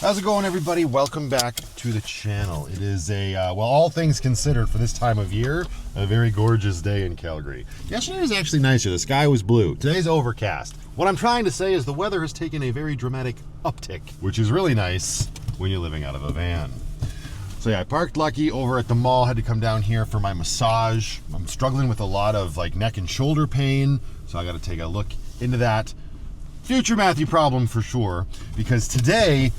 How's it going, everybody? Welcome back to the channel. It is a, well, all things considered for this time of year, a very gorgeous day in Calgary. Yesterday was actually nicer. The sky was blue. Today's overcast. What I'm trying to say is the weather has taken a very dramatic uptick, which is really nice when you're living out of a van. So yeah, I parked lucky over at the mall, had to come down here for my massage. I'm struggling with a lot of like neck and shoulder pain, so I got to take a look into that. Future Matthew problem for sure, because today,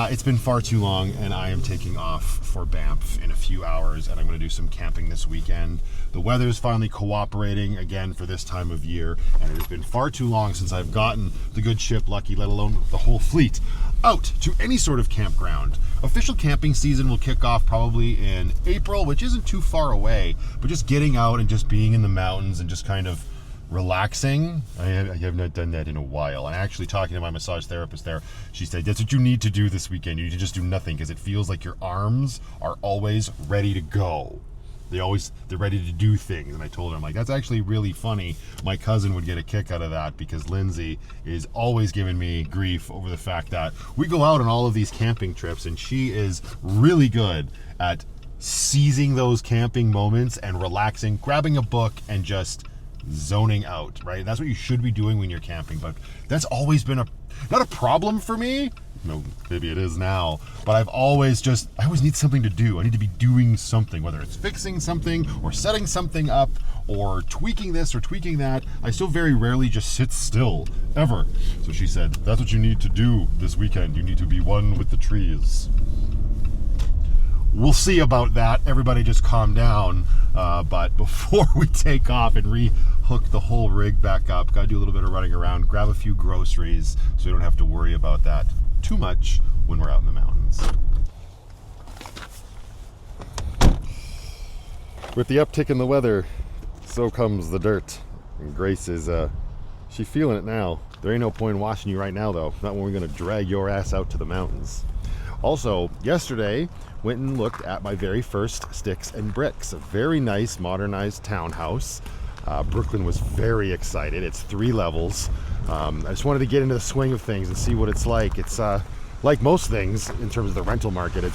it's been far too long and I am taking off for Banff in a few hours and I'm going to do some camping this weekend. The weather is finally cooperating again for this time of year, and it has been far too long since I've gotten the good ship Lucky, let alone the whole fleet, out to any sort of campground. Official camping season will kick off probably in April, which isn't too far away, but just getting out and just being in the mountains and just kind of relaxing. I have not done that in a while. And actually talking to my massage therapist there, she said that's what you need to do this weekend. You need to just do nothing because it feels like your arms are always ready to go. They're ready to do things. And I told her, I'm like, that's actually really funny. My cousin would get a kick out of that because Lindsay is always giving me grief over the fact that we go out on all of these camping trips and she is really good at seizing those camping moments and relaxing, grabbing a book and just zoning out, right? That's what you should be doing when you're camping, but that's always been not a problem for me. No, maybe it is now, but I always need something to do. I need to be doing something, whether it's fixing something or setting something up or tweaking this or tweaking that. I so very rarely just sit still, ever. So she said, that's what you need to do this weekend. You need to be one with the trees. We'll see about that. Everybody just calm down. But before we take off and re-hook the whole rig back up, gotta do a little bit of running around, grab a few groceries so we don't have to worry about that too much when we're out in the mountains. With the uptick in the weather, so comes the dirt. And Grace is, she's feeling it now. There ain't no point in washing you right now, though. Not when we're gonna drag your ass out to the mountains. Also, yesterday, went and looked at my very first sticks and bricks. A very nice modernized townhouse. Brooklyn was very excited. It's 3 levels. I just wanted to get into the swing of things and see what it's like. It's like most things in terms of the rental market.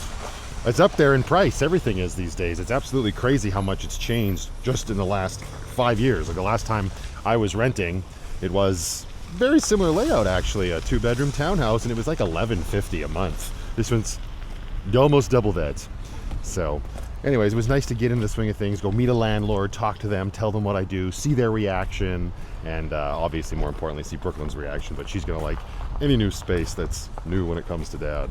It's up there in price. Everything is these days. It's absolutely crazy how much it's changed just in the last 5 years. Like the last time I was renting, it was very similar layout actually, a 2-bedroom townhouse, and it was like $11.50 a month. This one's almost double that. So anyways, it was nice to get into the swing of things, go meet a landlord, talk to them, tell them what I do, see their reaction, and obviously more importantly see Brooklyn's reaction. But she's gonna like any new space that's new when it comes to Dad.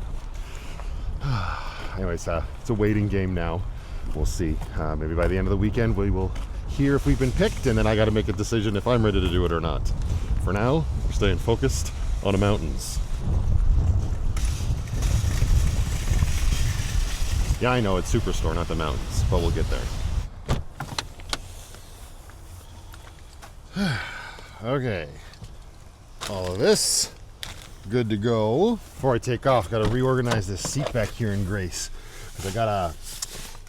Anyways, it's a waiting game now. We'll see. Maybe by the end of the weekend we will hear if we've been picked, and then I got to make a decision if I'm ready to do it or not. For now, we're staying focused on the mountains. Yeah, I know, it's Superstore, not the mountains, but we'll get there. Okay. All of this, good to go. Before I take off, got to reorganize this seat back here in Grace. Because I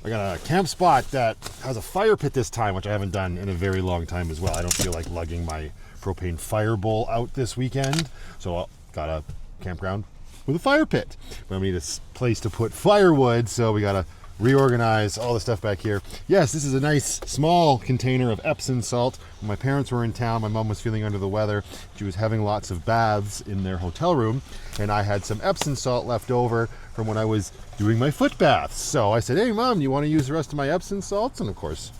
got a camp spot that has a fire pit this time, which I haven't done in a very long time as well. I don't feel like lugging my propane fire bowl out this weekend. So I got a campground with a fire pit. But we need a place to put firewood, so we gotta reorganize all the stuff back here. Yes, this is a nice small container of Epsom salt. When my parents were in town, my mom was feeling under the weather. She was having lots of baths in their hotel room, and I had some Epsom salt left over from when I was doing my foot baths. So I said, hey Mom, do you want to use the rest of my Epsom salts? And of course,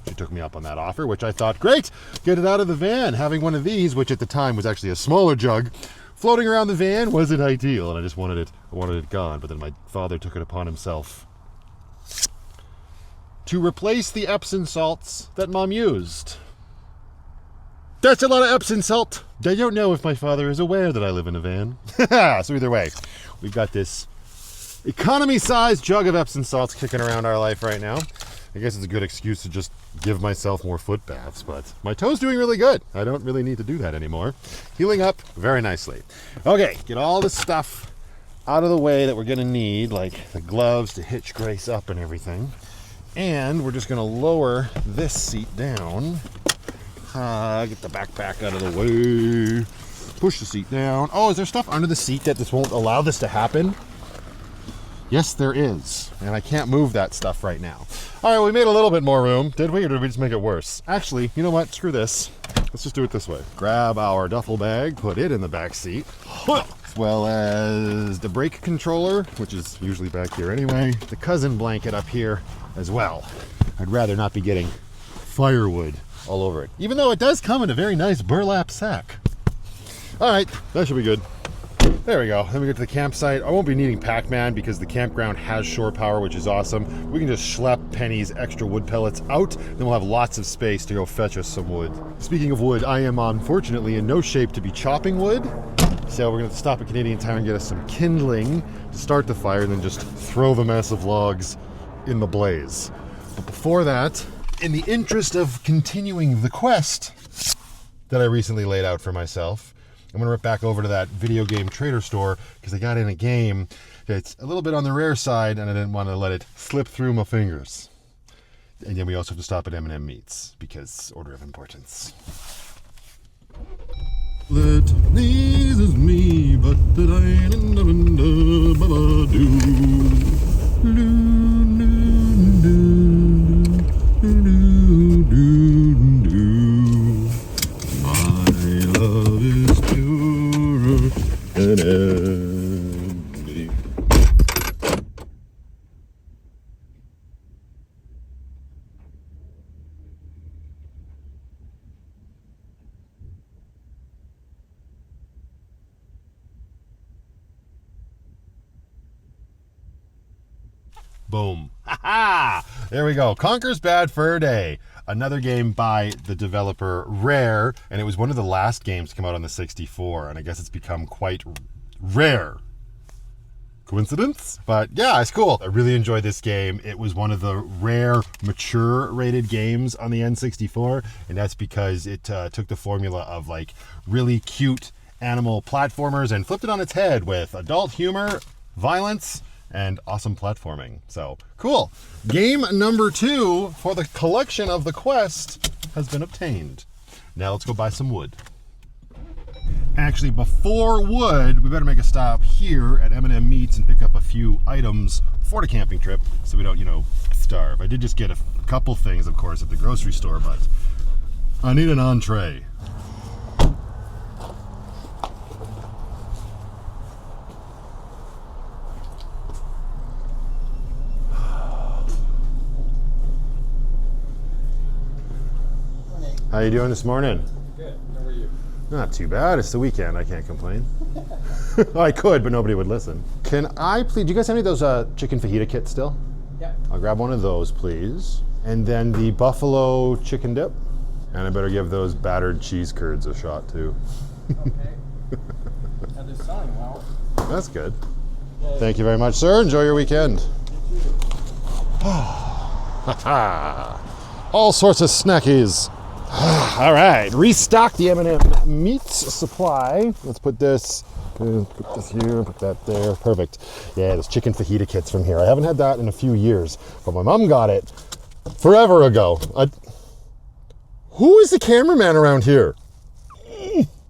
she took me up on that offer, which I thought, great, get it out of the van. Having one of these, which at the time was actually a smaller jug, floating around the van wasn't ideal, and I just wanted it gone. But then my father took it upon himself to replace the Epsom salts that Mom used. That's a lot of Epsom salt. I don't know if my father is aware that I live in a van. So either way, we've got this economy-sized jug of Epsom salts kicking around our life right now. I guess it's a good excuse to just give myself more foot baths, but my toe's doing really good. I don't really need to do that anymore. Healing up very nicely. Okay, get all the stuff out of the way that we're gonna need, like the gloves to hitch Grace up and everything. And we're just gonna lower this seat down. Get the backpack out of the way. Push the seat down. Oh, is there stuff under the seat that this won't allow this to happen? Yes, there is. And I can't move that stuff right now. All right, we made a little bit more room. Did we, or did we just make it worse? Actually, you know what? Screw this. Let's just do it this way. Grab our duffel bag, put it in the back seat, as well as the brake controller, which is usually back here anyway. The cousin blanket up here as well. I'd rather not be getting firewood all over it, even though it does come in a very nice burlap sack. All right, that should be good. There we go. Then we get to the campsite. I won't be needing Pac-Man because the campground has shore power, which is awesome. We can just schlep Penny's extra wood pellets out, then we'll have lots of space to go fetch us some wood. Speaking of wood, I am unfortunately in no shape to be chopping wood, so we're going to have to stop at Canadian Tire and get us some kindling to start the fire, and then just throw the massive logs in the blaze. But before that, in the interest of continuing the quest that I recently laid out for myself, I'm going to rip back over to that video game trader store because I got in a game that's a little bit on the rare side and I didn't want to let it slip through my fingers. And then we also have to stop at M&M Meats because order of importance. That pleases me, but that I boom. Ha-ha! There we go. Conker's Bad Fur Day. Another game by the developer Rare, and it was one of the last games to come out on the 64, and I guess it's become quite rare. Coincidence? But yeah, it's cool. I really enjoyed this game. It was one of the rare mature rated games on the N64, and that's because it took the formula of like really cute animal platformers and flipped it on its head with adult humor, violence, and awesome platforming. So cool. Game number 2 for the collection of the quest has been obtained. Now let's go buy some wood. Actually, before wood, we better make a stop here at M&M Meats and pick up a few items for the camping trip so we don't, starve. I did just get a couple things, of course, at the grocery store, but I need an entree. How you doing this morning? Good. How are you? Not too bad. It's the weekend. I can't complain. I could, but nobody would listen. Can I please, do you guys have any of those chicken fajita kits still? Yeah. I'll grab one of those, please. And then the buffalo chicken dip. And I better give those battered cheese curds a shot, too. Okay. And they're selling well. That's good. Thank you very much, sir. Enjoy your weekend. All sorts of snackies. All right, restock the M&M Meats supply. Let's put this here, put that there. Perfect. Yeah, those chicken fajita kits from here. I haven't had that in a few years, but my mom got it forever ago. Who is the cameraman around here?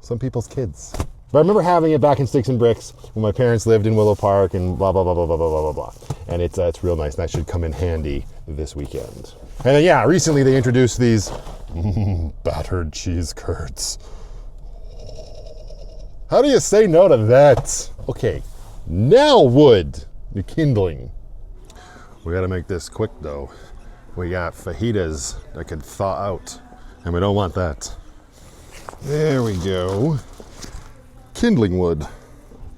Some people's kids. But I remember having it back in Sticks and Bricks when my parents lived in Willow Park and blah, blah, blah, blah, blah, blah, blah, blah. And it's real nice. That should come in handy this weekend. And then, yeah, recently they introduced these battered cheese curds. How do you say no to that? Okay, now wood, the kindling. We gotta make this quick though. We got fajitas that could thaw out, and we don't want that. There we go. Kindling wood,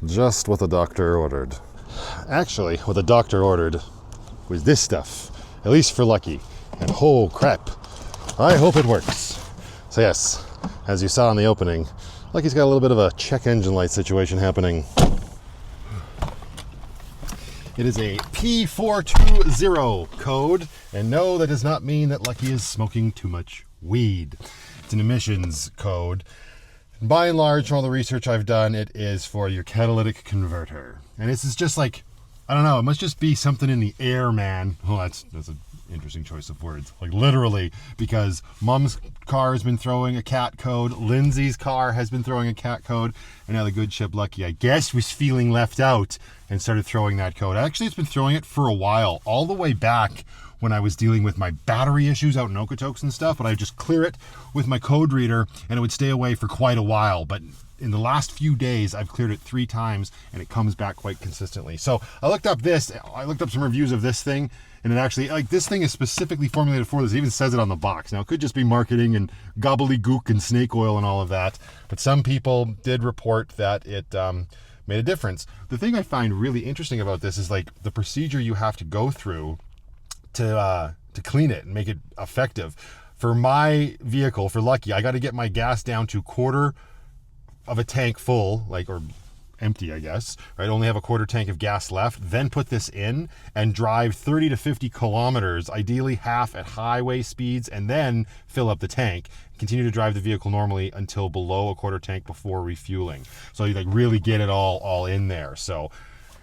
just what the doctor ordered. Actually, what the doctor ordered was this stuff, at least for Lucky. And oh crap, I hope it works. So yes, as you saw in the opening, Lucky's got a little bit of a check engine light situation happening. It is a P420 code, and no, that does not mean that Lucky is smoking too much weed. It's an emissions code. And by and large, from all the research I've done, it is for your catalytic converter. And this is just like I don't know. It must just be something in the air, man. Oh, that's an interesting choice of words. Like literally, because Mom's car has been throwing a cat code, Lindsay's car has been throwing a cat code, and now the good ship Lucky, I guess, was feeling left out and started throwing that code. Actually, it's been throwing it for a while, all the way back when I was dealing with my battery issues out in Okotoks and stuff, but I just clear it with my code reader and it would stay away for quite a while. But in the last few days, I've cleared it 3 times and it comes back quite consistently. So I looked up some reviews of this thing, and it actually, like, this thing is specifically formulated for this. It even says it on the box. Now, it could just be marketing and gobbledygook and snake oil and all of that, but some people did report that it made a difference. The thing I find really interesting about this is like the procedure you have to go through to clean it and make it effective. For my vehicle, for Lucky, I got to get my gas down to quarter of a tank full, like, or empty, I guess, right? Only have a quarter tank of gas left, then put this in and drive 30 to 50 kilometers, ideally half at highway speeds, and then fill up the tank. Continue to drive the vehicle normally until below a quarter tank before refueling. So you like really get it all in there. So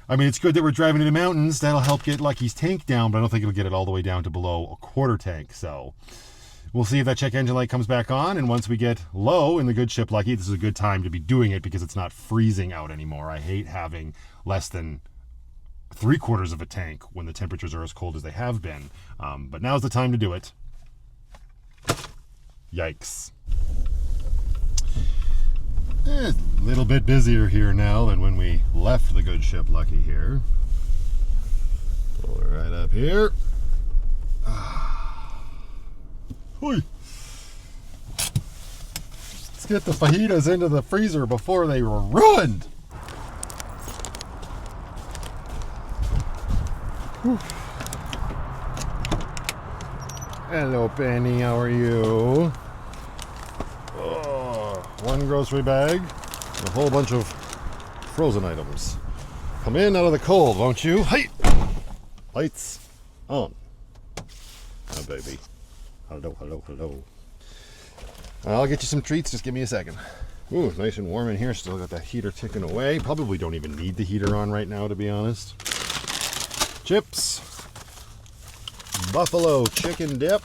I mean, it's good that we're driving in the mountains. That'll help get Lucky's tank down, but I don't think it'll get it all the way down to below a quarter tank. So we'll see if that check engine light comes back on. And once we get low in the good ship Lucky, this is a good time to be doing it because it's not freezing out anymore. I hate having less than 3/4 of a tank when the temperatures are as cold as they have been. But now's the time to do it. Yikes. A little bit busier here now than when we left the good ship Lucky here. Pull her right up here. Let's get the fajitas into the freezer before they were ruined. Whew. Hello, Penny. How are you? One grocery bag and a whole bunch of frozen items. Come in out of the cold, won't you? Hey! Lights on. Oh, baby. Hello, hello, hello. I'll get you some treats. Just give me a second. Ooh, nice and warm in here. Still got that heater ticking away. Probably don't even need the heater on right now, to be honest. Chips. Buffalo chicken dip.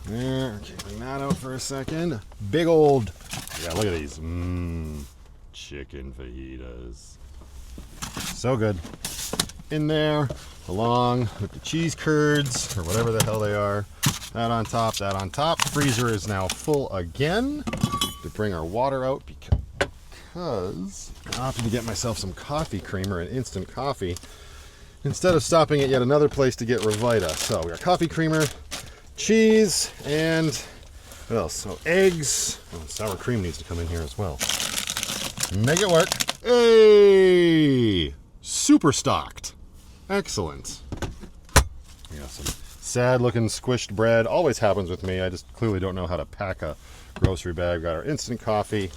There, okay, bring that out for a second. Big old, yeah, look at these. Chicken fajitas. So good. In there, along with the cheese curds, or whatever the hell they are. That on top, that on top. Freezer is now full again. To bring our water out because I opted to get myself some coffee creamer and instant coffee instead of stopping at yet another place to get Revita. So we got coffee creamer, cheese, and what else? So eggs. Oh, sour cream needs to come in here as well. Make it work. Hey! Super stocked. Excellent. We got some sad looking squished bread. Always happens with me. I just clearly don't know how to pack a grocery bag. Got our instant coffee.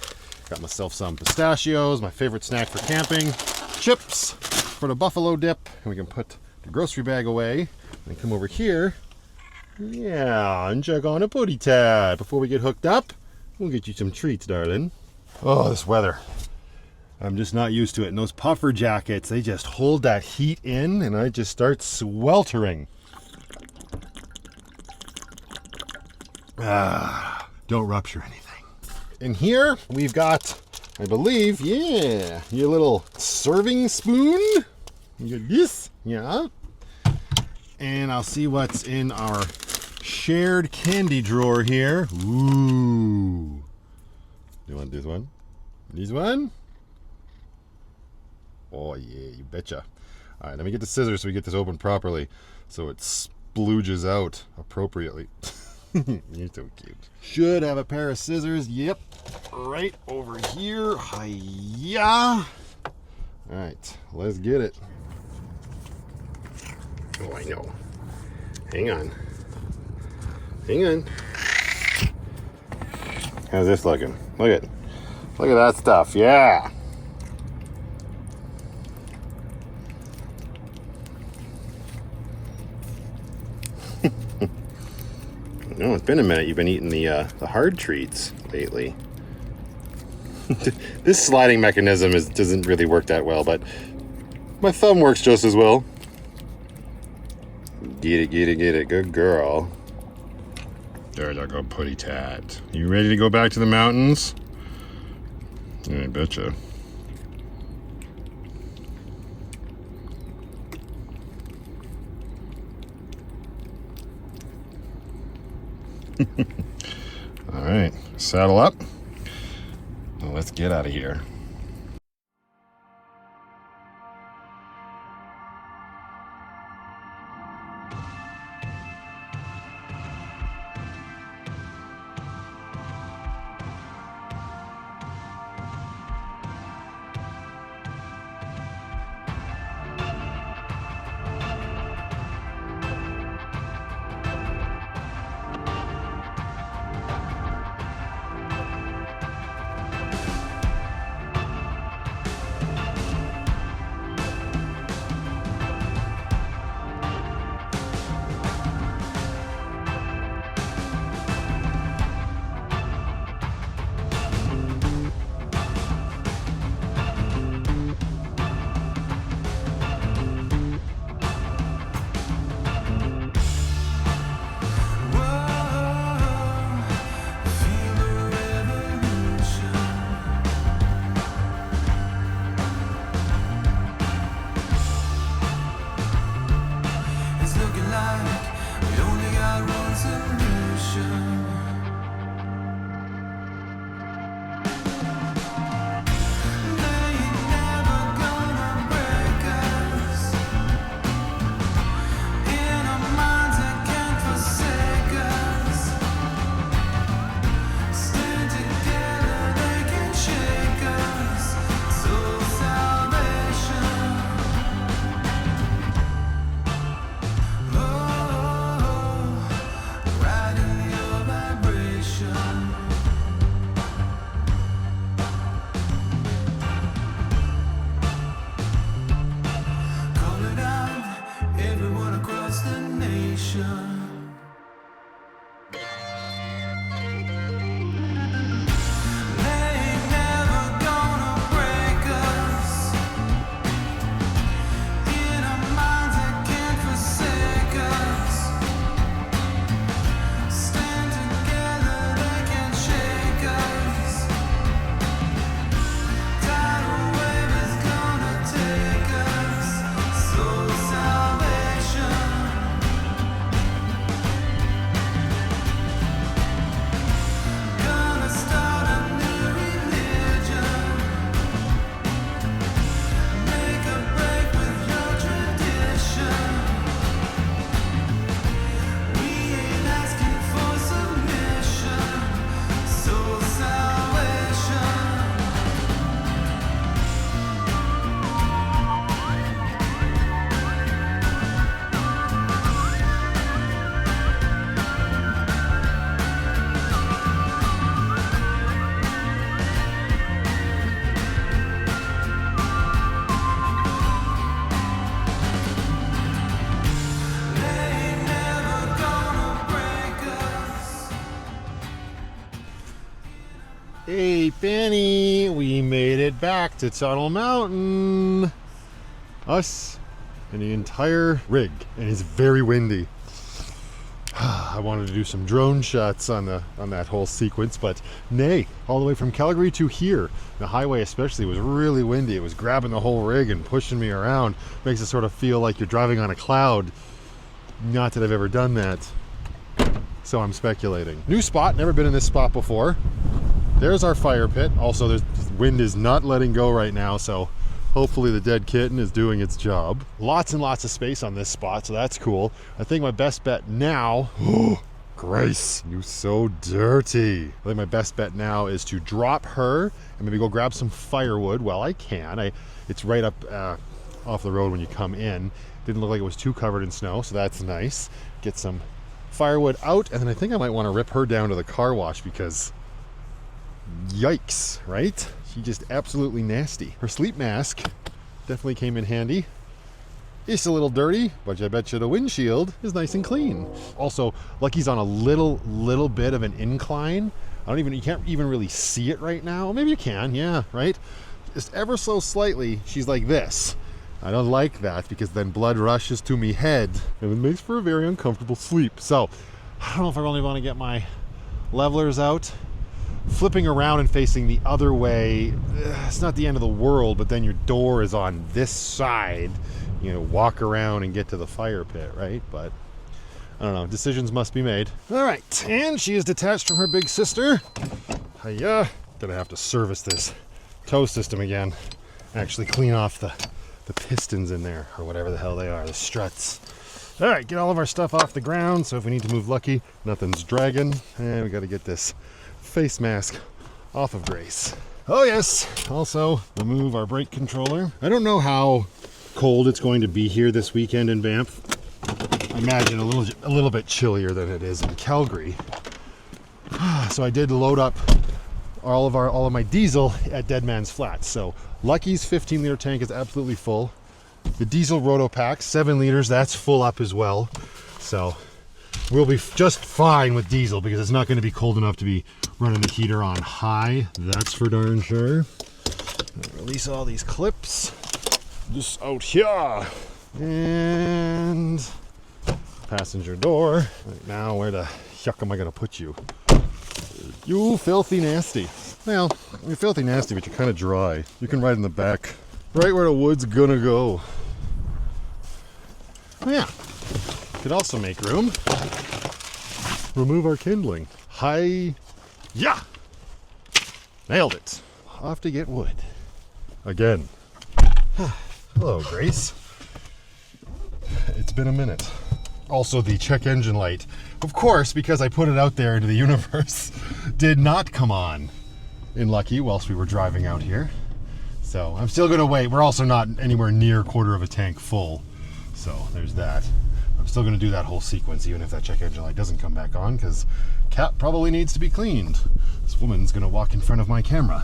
Got myself some pistachios, my favorite snack for camping. Chips for the buffalo dip. And we can put the grocery bag away. And come over here. Yeah, and check on a putty tad. Before we get hooked up, we'll get you some treats, darling. Oh, this weather. I'm just not used to it. And those puffer jackets, they just hold that heat in, and I just start sweltering. Don't rupture anything. In here, we've got, I believe, yeah, your little serving spoon. You got this, yeah. And I'll see what's in our shared candy drawer here. Ooh. You want this one? This one? Oh yeah, you betcha. All right, let me get the scissors so we get this open properly so it splooges out appropriately. You're so cute. Should have a pair of scissors. Yep, right over here. Hi-ya. All right, let's get it. Oh, I know. Hang on. Hang on. How's this looking? Look at that stuff. Yeah. No, it's been a minute. You've been eating the hard treats lately. This sliding mechanism doesn't really work that well, but My thumb works just as well. Get it, get it, get it. Good girl. There's our good putty tat. You ready to go back to the mountains? I betcha. All right, saddle up. Well, let's get out of here. Hey, Benny, we made it back to Tunnel Mountain. Us and the entire rig, and it's very windy. I wanted to do some drone shots on that whole sequence, but nay, all the way from Calgary to here, the highway especially was really windy. It was grabbing the whole rig and pushing me around. Makes it sort of feel like you're driving on a cloud. Not that I've ever done that, so I'm speculating. New spot, never been in this spot before. There's our fire pit. Also, the wind is not letting go right now, so hopefully the dead kitten is doing its job. Lots and lots of space on this spot, so that's cool. I think my best bet now, Grace, you so dirty. I think my best bet now is to drop her and maybe go grab some firewood while I can. It's right up off the road when you come in. Didn't look like it was too covered in snow, so that's nice. Get some firewood out, and then I think I might want to rip her down to the car wash because yikes, right? She just absolutely nasty. Her sleep mask definitely came in handy. It's a little dirty, but I bet you the windshield is nice and clean. Also, Lucky's on a little bit of an incline. You can't even really see it right now. Maybe you can, yeah, right? Just ever so slightly, she's like this. I don't like that because then blood rushes to me head and it makes for a very uncomfortable sleep. So I don't know if I really want to get my levelers out. Flipping around and facing the other way, it's not the end of the world, but then your door is on this side. You know, walk around and get to the fire pit, right? But I don't know, decisions must be made. All right, and she is detached from her big sister. Hiya. Gonna have to service this tow system again. Actually clean off the pistons in there, or whatever the hell they are, the struts. All right, get all of our stuff off the ground, so if we need to move Lucky, nothing's dragging. And we gotta get this face mask off of Grace. Oh yes, also remove our brake controller. I don't know how cold it's going to be here this weekend in Banff. I imagine a little bit chillier than it is in Calgary. So I did load up all of my diesel at Dead Man's Flats. So Lucky's 15-liter tank is absolutely full. The diesel roto pack, 7 liters, that's full up as well. So we'll be just fine with diesel because it's not going to be cold enough to be running the heater on high. That's for darn sure. Release all these clips. Just out here. And passenger door. Right now, where the yuck am I going to put you? You filthy nasty. Well, you're filthy nasty, but you're kind of dry. You can ride in the back. Right where the wood's gonna go. Oh, yeah. Could also make room. Remove our kindling. Hi. Yeah. Nailed it. Off to get wood. Again. Hello, Grace. It's been a minute. Also, the check engine light, of course, because I put it out there into the universe, did not come on in Lucky whilst we were driving out here. So I'm still going to wait. We're also not anywhere near quarter of a tank full. So there's that. I'm still going to do that whole sequence even if that check engine light doesn't come back on because cap probably needs to be cleaned. This woman's going to walk in front of my camera.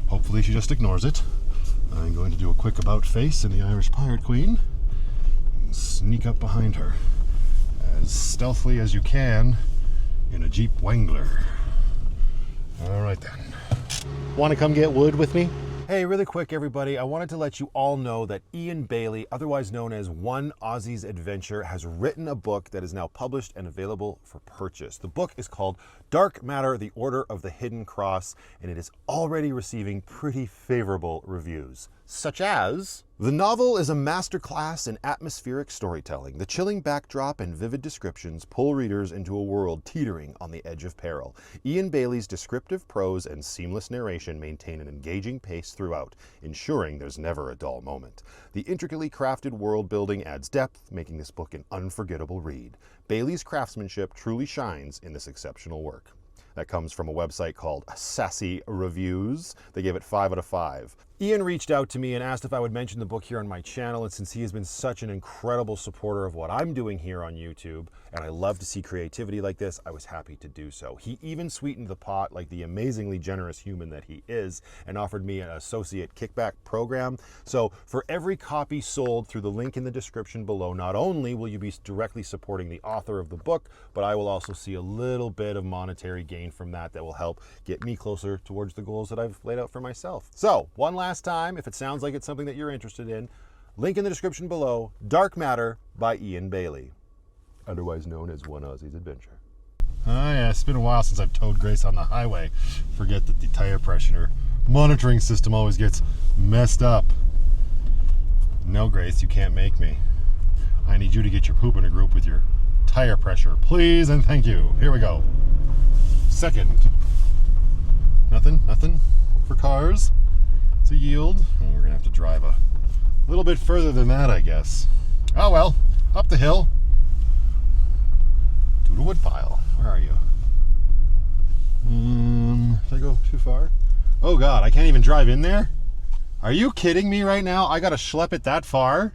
Hopefully she just ignores it. I'm going to do a quick about face in the Irish Pirate Queen and sneak up behind her as stealthily as you can in a Jeep Wrangler. All right then. Want to come get wood with me? Hey, really quick everybody, I wanted to let you all know that Ian Bailey, otherwise known as One Aussie's Adventure, has written a book that is now published and available for purchase. The book is called Dark Matter, The Order of the Hidden Cross, and it is already receiving pretty favorable reviews, such as... The novel is a masterclass in atmospheric storytelling. The chilling backdrop and vivid descriptions pull readers into a world teetering on the edge of peril. Ian Bailey's descriptive prose and seamless narration maintain an engaging pace throughout, ensuring there's never a dull moment. The intricately crafted world building adds depth, making this book an unforgettable read. Bailey's craftsmanship truly shines in this exceptional work. That comes from a website called Sassy Reviews. They gave it 5 out of 5. Ian reached out to me and asked if I would mention the book here on my channel, and since he has been such an incredible supporter of what I'm doing here on YouTube, and I love to see creativity like this, I was happy to do so. He even sweetened the pot like the amazingly generous human that he is, and offered me an associate kickback program. So for every copy sold through the link in the description below, not only will you be directly supporting the author of the book, but I will also see a little bit of monetary gain from that will help get me closer towards the goals that I've laid out for myself. So one last time, if it sounds like it's something that you're interested in, link in the description below, Dark Matter by Ian Bailey, otherwise known as One Aussie's Adventure. Oh yeah, it's been a while since I've towed Grace on the highway. Forget that the tire pressure monitoring system always gets messed up. No, Grace, you can't make me. I need you to get your poop in a group with your tire pressure, please and thank you. Here we go. Second. Nothing for cars. It's a yield. And we're gonna have to drive a little bit further than that, I guess. Oh well, up the hill. To the wood pile. Where are you? Did I go too far? Oh God, I can't even drive in there? Are you kidding me right now? I gotta schlep it that far?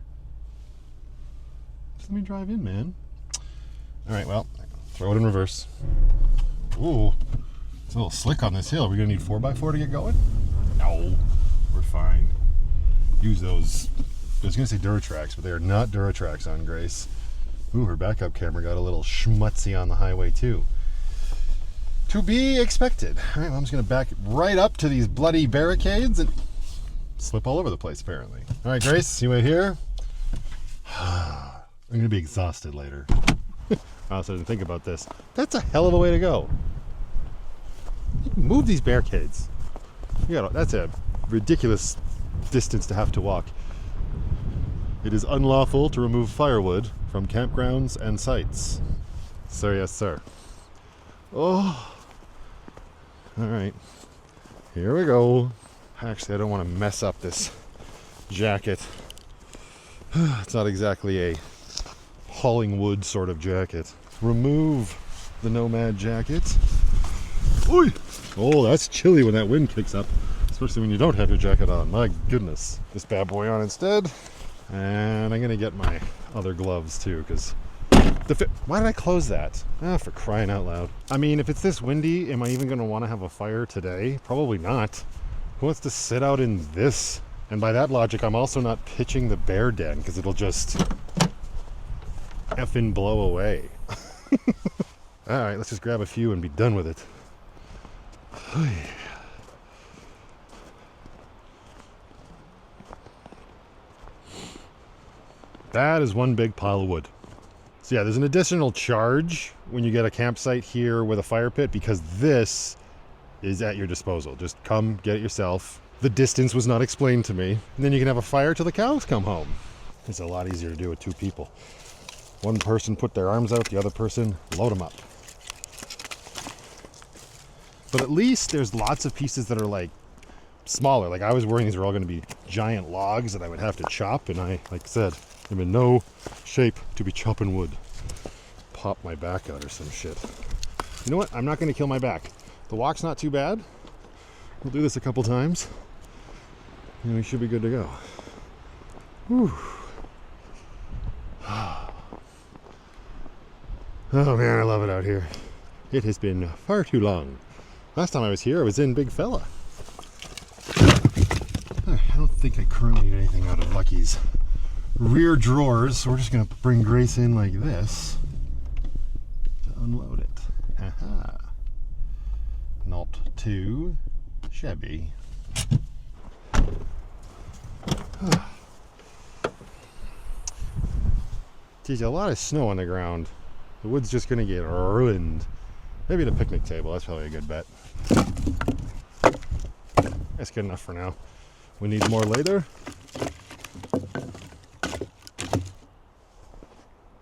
Just let me drive in, man. All right, well, throw it in reverse. Ooh, it's a little slick on this hill. Are we gonna need 4x4 to get going? No, we're fine. Use those, I was gonna say Duratrax, but they are not Duratrax on Grace. Ooh, her backup camera got a little schmutzy on the highway too. To be expected. All right, well, I'm just gonna back right up to these bloody barricades and slip all over the place, apparently. All right, Grace, you wait here. I'm going to be exhausted later. I also didn't think about this. That's a hell of a way to go. Move these barricades. That's a ridiculous distance to have to walk. It is unlawful to remove firewood from campgrounds and sites. Sir, yes, sir. Oh. All right. Here we go. Actually, I don't want to mess up this jacket. It's not exactly a hauling wood sort of jacket. Remove the nomad jacket. Oy! Oh, that's chilly when that wind kicks up, especially when you don't have your jacket on. My goodness. This bad boy on instead. And I'm gonna get my other gloves too, because why did I close that? Ah, for crying out loud. I mean, if it's this windy, am I even gonna want to have a fire today? Probably not. Who wants to sit out in this? And by that logic, I'm also not pitching the bear den, because it'll just effing blow away. All right, let's just grab a few and be done with it. That is one big pile of wood. So yeah, there's an additional charge when you get a campsite here with a fire pit, because this is at your disposal. Just come get it yourself. The distance was not explained to me. And then you can have a fire till the cows come home. It's a lot easier to do with two people. One person put their arms out, the other person load them up. But at least there's lots of pieces that are like smaller. Like I was worrying these were all going to be giant logs that I would have to chop, and I, like I said, I'm in no shape to be chopping wood. Pop my back out or some shit. You know what? I'm not going to kill my back. The walk's not too bad. We'll do this a couple times, and we should be good to go. Whew. Oh man, I love it out here. It has been far too long. Last time I was here, I was in Big Fella. I don't think I currently need anything out of Lucky's rear drawers, so we're just going to bring Grace in like this to unload it. Haha. Not too shabby. Geez, a lot of snow on the ground. The wood's just going to get ruined. Maybe the picnic table, that's probably a good bet. That's good enough for now. We need more later.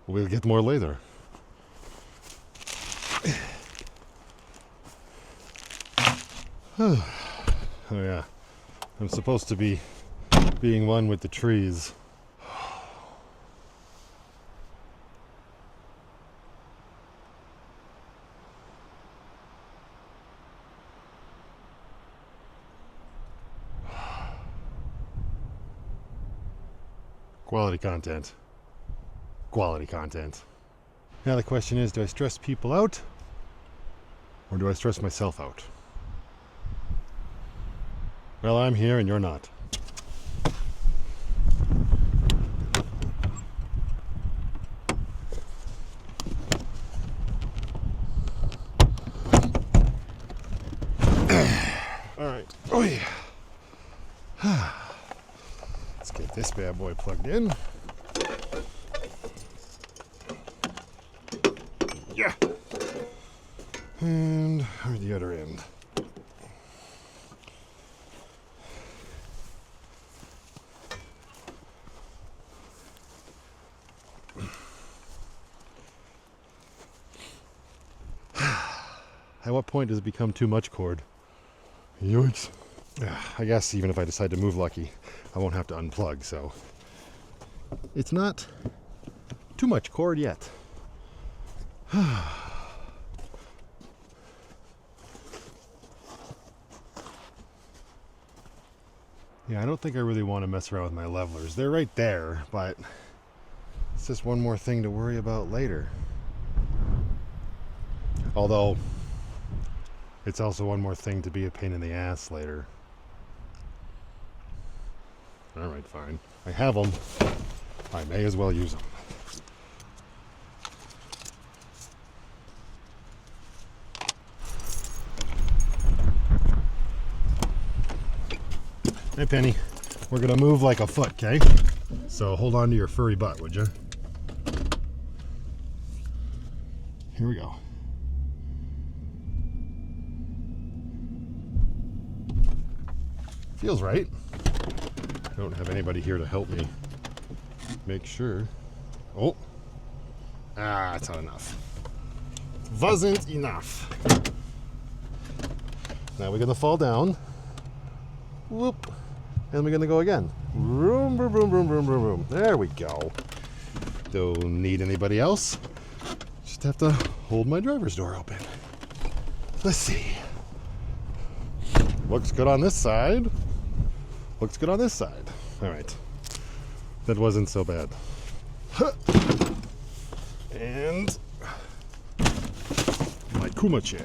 We'll get more later. Oh yeah, I'm supposed to be being one with the trees. Quality content. Quality content. Now the question is, do I stress people out or do I stress myself out? Well, I'm here and you're not. All right. Oh yeah. Let's get this bad boy plugged in. Yeah. And where's the other end? At what point does it become too much cord? Yikes. I guess even if I decide to move Lucky, I won't have to unplug, so it's not too much cord yet. Yeah, I don't think I really want to mess around with my levelers. They're right there, but it's just one more thing to worry about later. Although, it's also one more thing to be a pain in the ass later. Alright, fine. I have them. I may as well use them. Hey, Penny. we're gonna move like a foot, okay? So hold on to your furry butt, would you? Here we go. Feels right. I don't have anybody here to help me make sure. Oh. Ah, it's not enough. Wasn't enough. Now we're gonna fall down. Whoop. And we're gonna go again. Vroom, vroom, vroom, vroom, vroom, vroom, vroom. There we go. Don't need anybody else. Just have to hold my driver's door open. Let's see. Looks good on this side. Looks good on this side. All right. That wasn't so bad. And my Kuma chair.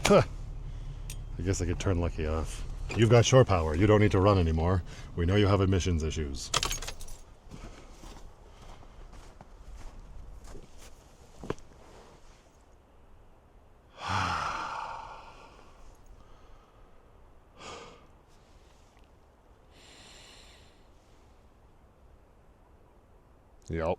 I guess I could turn Lucky off. You've got shore power. You don't need to run anymore. We know you have emissions issues. Yep.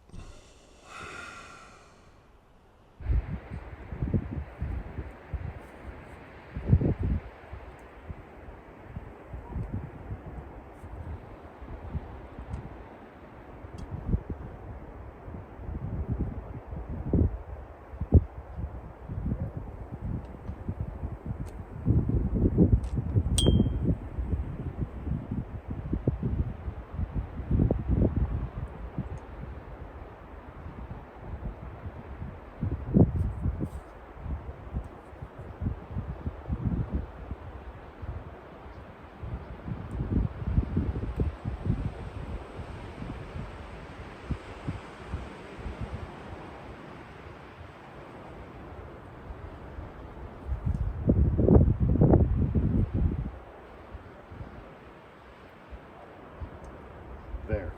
There.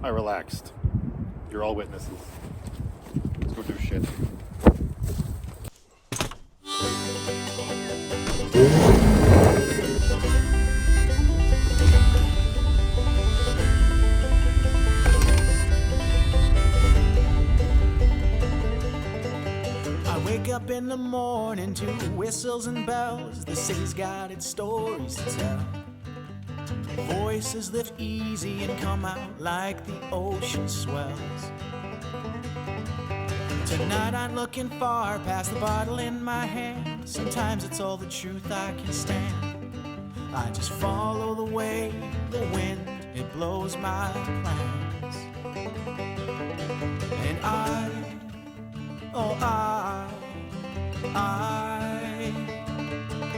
I relaxed. You're all witnesses. Let's go do shit. I wake up in the morning to whistles and bells. The city's got its stories to tell. Voices lift easy and come out like the ocean swells. Tonight I'm looking far past the bottle in my hand. Sometimes it's all the truth I can stand. I just follow the way, the wind, it blows my plans. And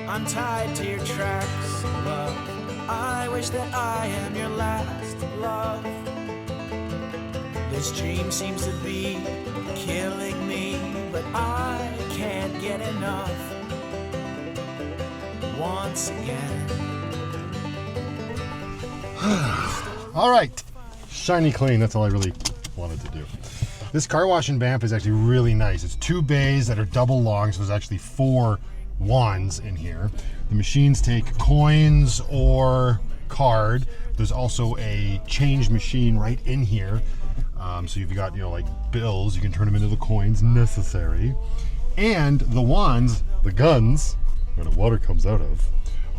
I'm tied to your tracks, love. I wish that I am your last love. This dream seems to be killing me, but I can't get enough. Once again. All right. Shiny clean. That's all I really wanted to do. This car wash in Banff is actually really nice. It's 2 bays that are double long, so there's actually 4 wands in here. The machines take coins or card. There's also a change machine right in here. So you've got, like bills, you can turn them into the coins necessary. And the wands, the guns, where the water comes out of,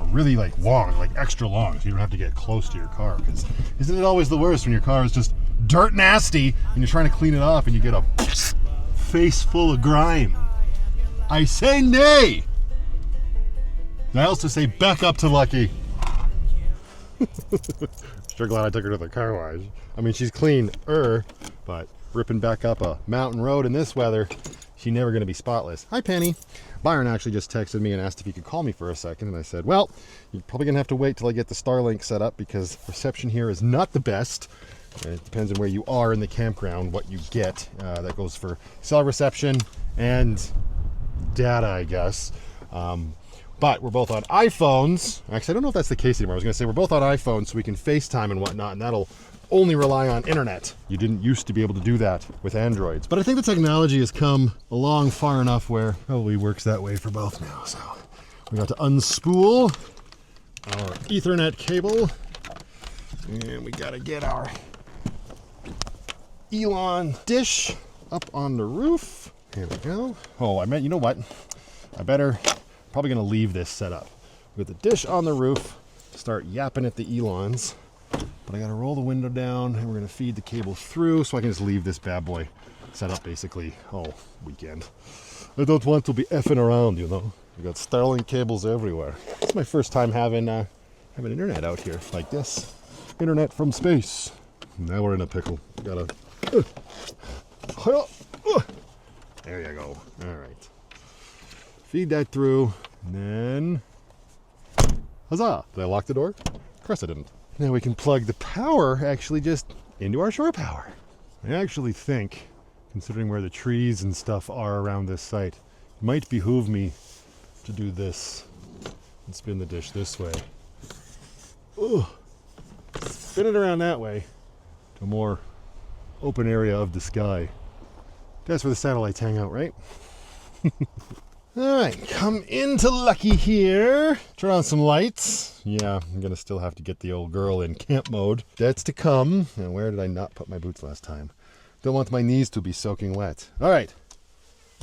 are really long, extra long, so you don't have to get close to your car. Because isn't it always the worst when your car is just dirt nasty and you're trying to clean it off and you get a face full of grime? I say nay! I also say back up to Lucky. Sure glad I took her to the car wash. I mean, she's clean-er, but ripping back up a mountain road in this weather, she's never going to be spotless. Hi, Penny. Byron actually just texted me and asked if he could call me for a second, and I said, well, you're probably going to have to wait till I get the Starlink set up because reception here is not the best. It depends on where you are in the campground, what you get. That goes for cell reception and data, I guess. But we're both on iPhones. Actually, I don't know if that's the case anymore. I was going to say we're both on iPhones, so we can FaceTime and whatnot, and that'll only rely on internet. You didn't used to be able to do that with Androids. But I think the technology has come along far enough where it probably works that way for both now. So we got to unspool our Ethernet cable, and we got to get our Elon dish up on the roof. Here we go. Oh, I meant, you know what? Probably gonna leave this set up. With the dish on the roof, start yapping at the Elons. But I gotta roll the window down, and we're gonna feed the cable through, so I can just leave this bad boy set up basically all weekend. I don't want to be effing around, you know. We got Starlink cables everywhere. It's my first time having internet out here like this. Internet from space. Now we're in a pickle. Gotta. There you go. All right. Feed that through, and then. Huzzah! Did I lock the door? Of course I didn't. Now we can plug the power actually just into our shore power. I actually think, considering where the trees and stuff are around this site, it might behoove me to do this and spin the dish this way. Ugh. Spin it around that way to a more open area of the sky. That's where the satellites hang out, right? Alright, come into Lucky here. Turn on some lights. Yeah, I'm gonna still have to get the old girl in camp mode. That's to come. And where did I not put my boots last time? Don't want my knees to be soaking wet. Alright,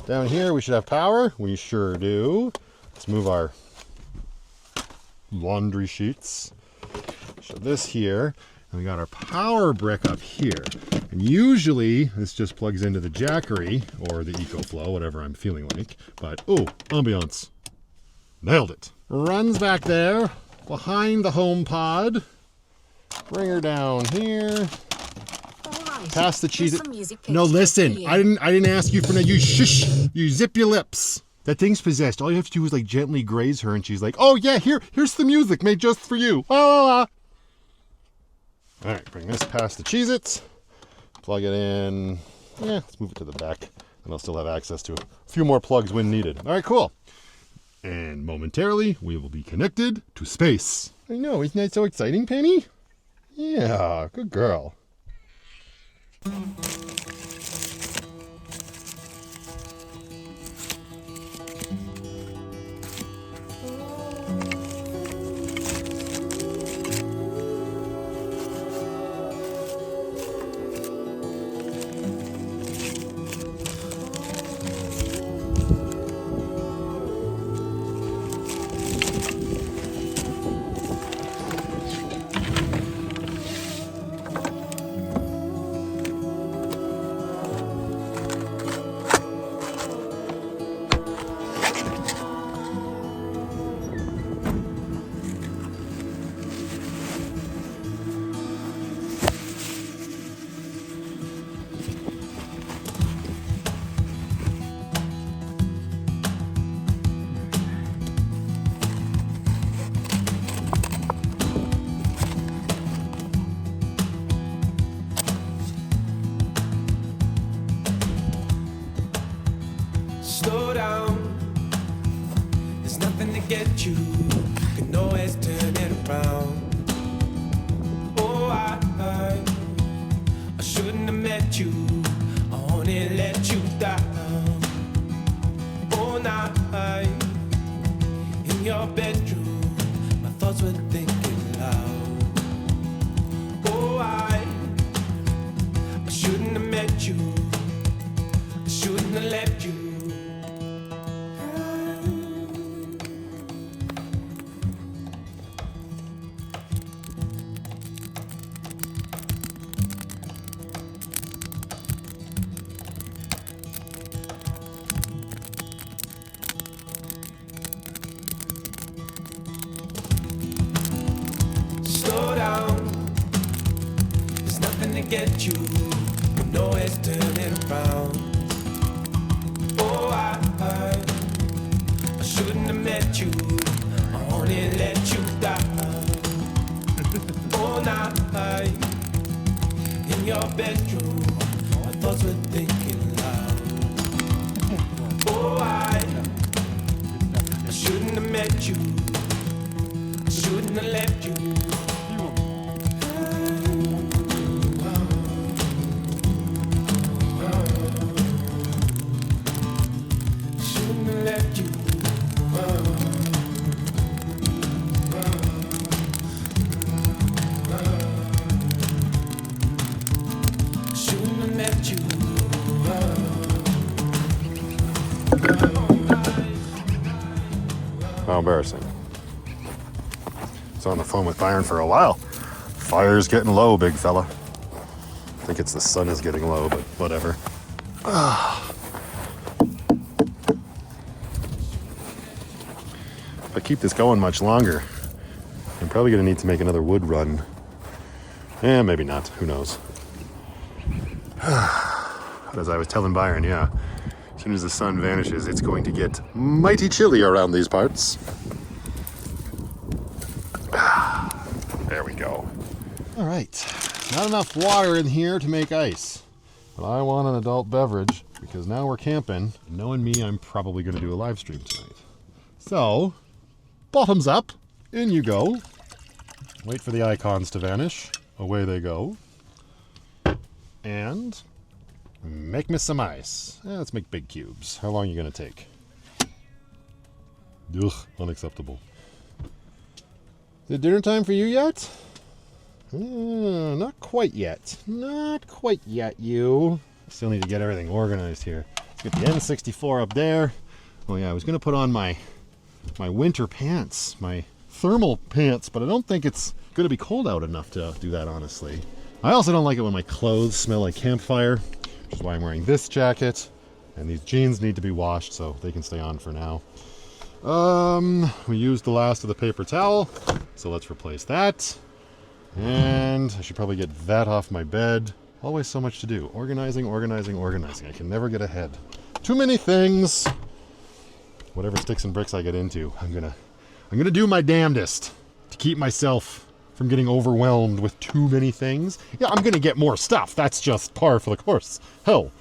down here we should have power. We sure do. Let's move our laundry sheets. So this here. And we got our power brick up here. And usually this just plugs into the Jackery or the EcoFlow, whatever I'm feeling like. But, oh, ambiance. Nailed it. Runs back there behind the home pod. Bring her down here. Past the cheese. No, listen. I didn't ask you for no. You shush. You zip your lips. That thing's possessed. All you have to do is like gently graze her, and she's like, "Oh yeah, here's the music made just for you." La la la. All right, bring this past the Cheez-Its, plug it in. Yeah, let's move it to the back, and I'll still have access to a few more plugs when needed. All right, cool. And momentarily, we will be connected to space. I know, isn't that so exciting, Penny? Yeah, good girl. Slow down, there's nothing to get you, can always turn it around. Oh, I shouldn't have met you, I only let you down. All night, in your bedroom, my thoughts were thinking loud. Oh, I shouldn't have met you, I shouldn't have left you. Slow down, there's nothing to get you, can always turn it around. Oh, I shouldn't have met you, I only let you down. All night, in your bedroom, my thoughts were thinking loud. Oh, I shouldn't have met you. you. Shouldn't have left you. Shouldn't have left you. Shouldn't have left you. How embarrassing. It's on the phone with Byron for a while. Fire's getting low, big fella. I think it's the sun is getting low, but whatever. If I keep this going much longer, I'm probably going to need to make another wood run. Maybe not. Who knows? As I was telling Byron, yeah. As soon as the sun vanishes, it's going to get mighty chilly around these parts. There we go. All right. Not enough water in here to make ice. But I want an adult beverage because now we're camping. Knowing me, I'm probably going to do a live stream tonight. So, bottoms up. In you go. Wait for the icons to vanish. Away they go. And make me some ice. Let's make big cubes. How long are you going to take? Ugh, unacceptable. Is it dinner time for you yet? Not quite yet. Not quite yet, you. Still need to get everything organized here. Let's get the N64 up there. Oh yeah, I was going to put on my winter pants, my thermal pants, but I don't think it's going to be cold out enough to do that, honestly. I also don't like it when my clothes smell like campfire, which is why I'm wearing this jacket. And these jeans need to be washed, so they can stay on for now. We used the last of the paper towel, so let's replace that. And I should probably get that off my bed. Always so much to do. Organizing, organizing, organizing. I can never get ahead. Too many things. Whatever sticks and bricks I get into, I'm gonna do my damnedest to keep myself from getting overwhelmed with too many things. Yeah, I'm gonna get more stuff. That's just par for the course. Hell,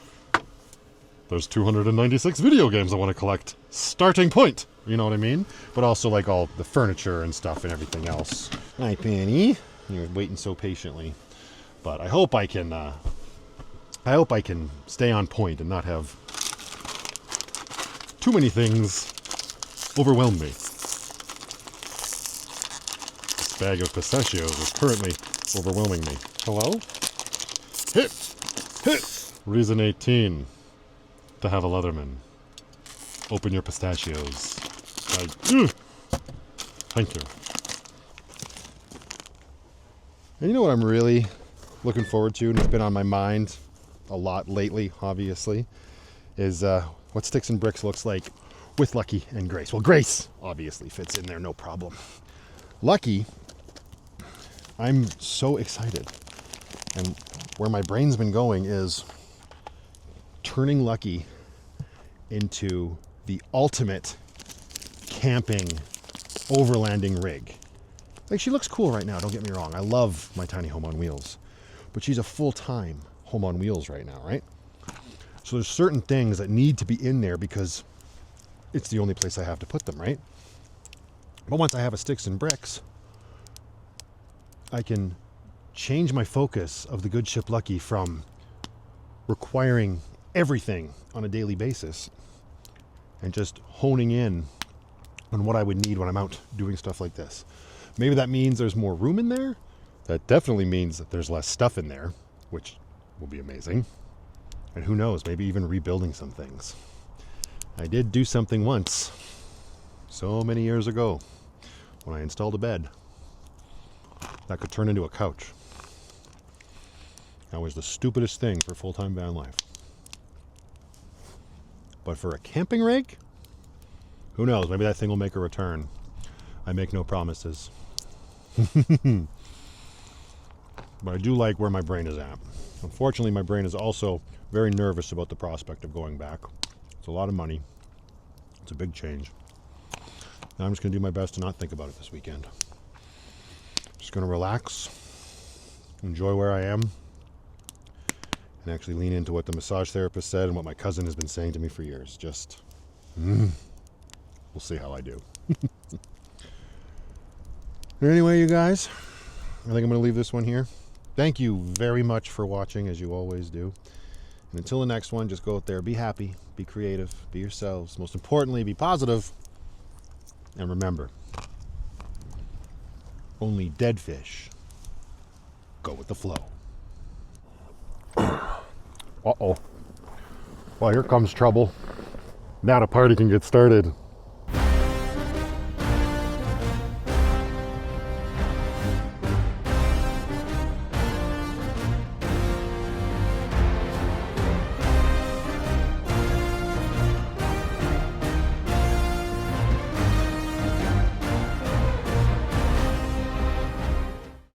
there's 296 video games I want to collect. Starting point. You know what I mean? But also like all the furniture and stuff and everything else. Hi, Penny. You're waiting so patiently. But I hope I can stay on point and not have too many things overwhelm me. This bag of pistachios is currently overwhelming me. Hello? Hit! Reason 18 to have a Leatherman. Open your pistachios. Thank you. And you know what I'm really looking forward to, and it's been on my mind a lot lately, obviously, is what Sticks and Bricks looks like with Lucky and Grace. Well, Grace obviously fits in there, no problem. Lucky, I'm so excited. And where my brain's been going is turning Lucky into the ultimate camping overlanding rig. Like, she looks cool right now, don't get me wrong. I love my tiny home on wheels. But she's a full-time home on wheels right now, right? So there's certain things that need to be in there because it's the only place I have to put them, right? But once I have a Sticks and Bricks, I can change my focus of the good ship Lucky from requiring everything on a daily basis and just honing in on what I would need when I'm out doing stuff like this. Maybe that means there's more room in there. That definitely means that there's less stuff in there, which will be amazing. And who knows, maybe even rebuilding some things. I did do something once, so many years ago, when I installed a bed that could turn into a couch. That was the stupidest thing for full-time van life. But for a camping rig, who knows, maybe that thing will make a return. I make no promises. But I do like where my brain is at. Unfortunately, my brain is also very nervous about the prospect of going back. It's a lot of money. It's a big change. And I'm just going to do my best to not think about it this weekend. Just going to relax, enjoy where I am, and actually lean into what the massage therapist said and what my cousin has been saying to me for years. Just, we'll see how I do. But anyway, you guys, I think I'm going to leave this one here. Thank you very much for watching, as you always do. And until the next one, just go out there, be happy, be creative, be yourselves. Most importantly, be positive. And remember, only dead fish go with the flow. Uh-oh. Well, here comes trouble. Now the party can get started.